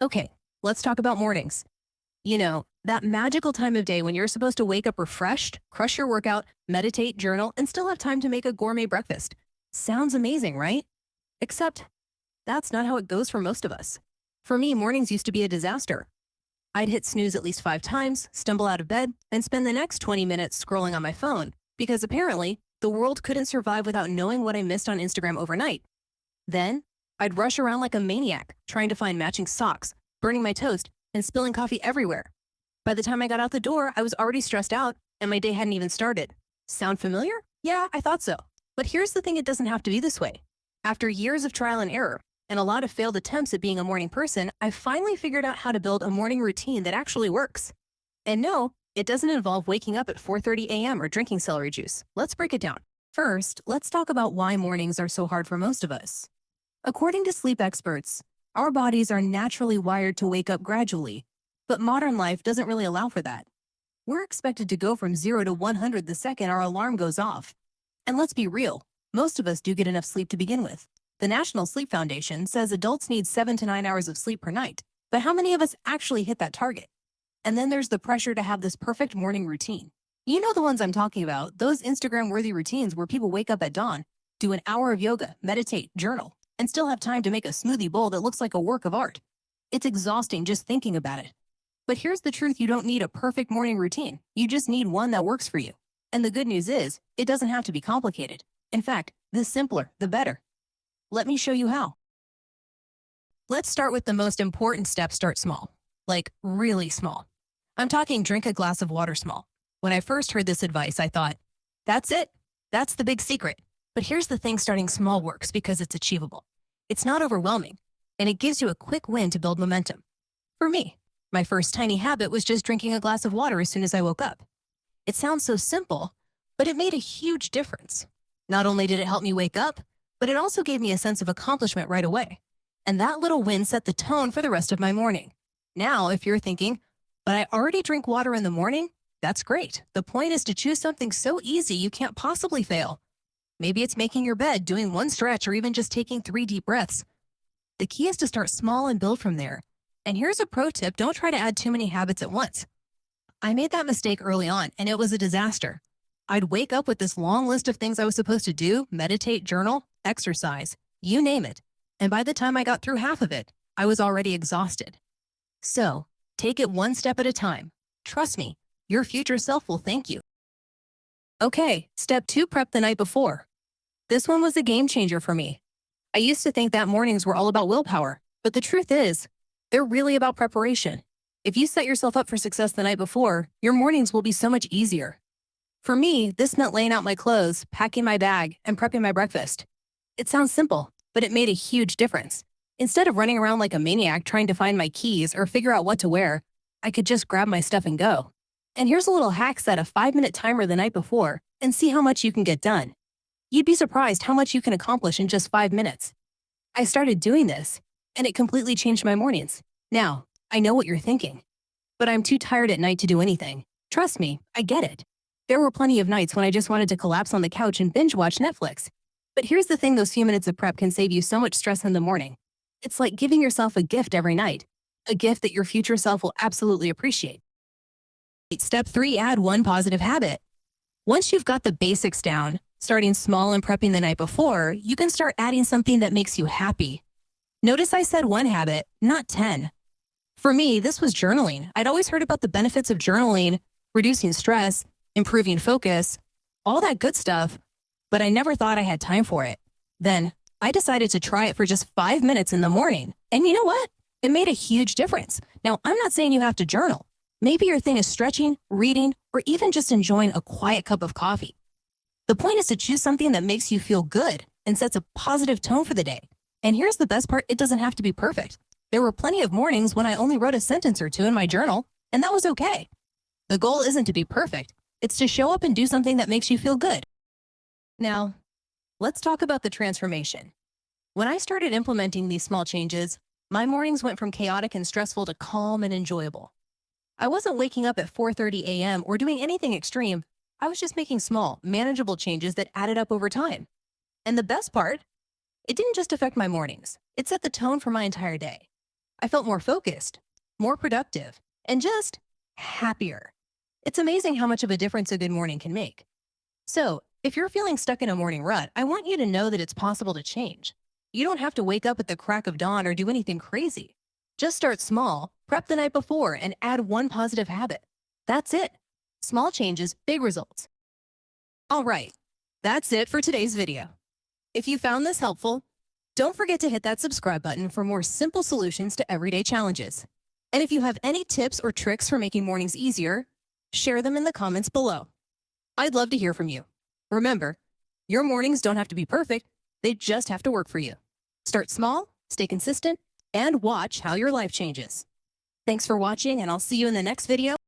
Okay, let's talk about mornings. That magical time of day when you're supposed to wake up refreshed, crush your workout, meditate, journal, and still have time to make a gourmet breakfast. Sounds amazing, right? Except that's not how it goes for most of us. For me, mornings used to be a disaster. I'd hit snooze at least 5 times, stumble out of bed, and spend the next 20 minutes scrolling on my phone because apparently the world couldn't survive without knowing what I missed on Instagram overnight. Then I'd rush around like a maniac, trying to find matching socks, burning my toast, and spilling coffee everywhere. By the time I got out the door, I was already stressed out and my day hadn't even started. Sound familiar? Yeah, I thought so. But here's the thing, it doesn't have to be this way. After years of trial and error and a lot of failed attempts at being a morning person, I finally figured out how to build a morning routine that actually works. And no, it doesn't involve waking up at 4:30 a.m. or drinking celery juice. Let's break it down. First, let's talk about why mornings are so hard for most of us. According to sleep experts, our bodies are naturally wired to wake up gradually, but modern life doesn't really allow for that. We're expected to go from 0 to 100 the second our alarm goes off. And let's be real, most of us do get enough sleep to begin with. The National Sleep Foundation says adults need 7 to 9 hours of sleep per night, but how many of us actually hit that target? And then there's the pressure to have this perfect morning routine. You know the ones I'm talking about, those Instagram-worthy routines where people wake up at dawn, do an hour of yoga, meditate, journal, and still have time to make a smoothie bowl that looks like a work of art. It's exhausting just thinking about it. But here's the truth, you don't need a perfect morning routine. You just need one that works for you. And the good news is, it doesn't have to be complicated. In fact, the simpler, the better. Let me show you how. Let's start with the most important step, start small. Like, really small. I'm talking drink a glass of water small. When I first heard this advice, I thought, that's it. That's the big secret. But here's the thing, starting small works because it's achievable. It's not overwhelming, and it gives you a quick win to build momentum. For me, my first tiny habit was just drinking a glass of water as soon as I woke up. It sounds so simple, but it made a huge difference. Not only did it help me wake up, but it also gave me a sense of accomplishment right away. And that little win set the tone for the rest of my morning. Now, if you're thinking, but I already drink water in the morning, that's great. The point is to choose something so easy you can't possibly fail. Maybe it's making your bed, doing one stretch, or even just taking 3 deep breaths. The key is to start small and build from there. And here's a pro tip, don't try to add too many habits at once. I made that mistake early on, and it was a disaster. I'd wake up with this long list of things I was supposed to do, meditate, journal, exercise, you name it. And by the time I got through half of it, I was already exhausted. So, take it one step at a time. Trust me, your future self will thank you. Okay, step 2, prep the night before. This one was a game changer for me. I used to think that mornings were all about willpower, but the truth is, they're really about preparation. If you set yourself up for success the night before, your mornings will be so much easier. For me, this meant laying out my clothes, packing my bag, and prepping my breakfast. It sounds simple, but it made a huge difference. Instead of running around like a maniac trying to find my keys or figure out what to wear, I could just grab my stuff and go. And here's a little hack, set a 5-minute timer the night before and see how much you can get done. You'd be surprised how much you can accomplish in just 5 minutes. I started doing this, and it completely changed my mornings. Now, I know what you're thinking, but I'm too tired at night to do anything. Trust me, I get it. There were plenty of nights when I just wanted to collapse on the couch and binge watch Netflix. But here's the thing, those few minutes of prep can save you so much stress in the morning. It's like giving yourself a gift every night, a gift that your future self will absolutely appreciate. Step 3, add one positive habit. Once you've got the basics down, starting small and prepping the night before, you can start adding something that makes you happy. Notice I said one habit, not 10. For me, this was journaling. I'd always heard about the benefits of journaling, reducing stress, improving focus, all that good stuff, but I never thought I had time for it. Then I decided to try it for just 5 minutes in the morning. And you know what? It made a huge difference. Now, I'm not saying you have to journal. Maybe your thing is stretching, reading, or even just enjoying a quiet cup of coffee. The point is to choose something that makes you feel good and sets a positive tone for the day. And here's the best part, it doesn't have to be perfect. There were plenty of mornings when I only wrote a sentence or two in my journal, and that was okay. The goal isn't to be perfect. It's to show up and do something that makes you feel good. Now, let's talk about the transformation. When I started implementing these small changes, my mornings went from chaotic and stressful to calm and enjoyable. I wasn't waking up at 4:30 a.m. or doing anything extreme. I was just making small, manageable changes that added up over time. And the best part, it didn't just affect my mornings. It set the tone for my entire day. I felt more focused, more productive, and just happier. It's amazing how much of a difference a good morning can make. So, if you're feeling stuck in a morning rut, I want you to know that it's possible to change. You don't have to wake up at the crack of dawn or do anything crazy. Just start small, prep the night before, and add one positive habit. That's it. Small changes, big results. All right, that's it for today's video. If you found this helpful, don't forget to hit that subscribe button for more simple solutions to everyday challenges. And if you have any tips or tricks for making mornings easier, share them in the comments below. I'd love to hear from you. Remember, your mornings don't have to be perfect, they just have to work for you. Start small, stay consistent, and watch how your life changes. Thanks for watching, and I'll see you in the next video.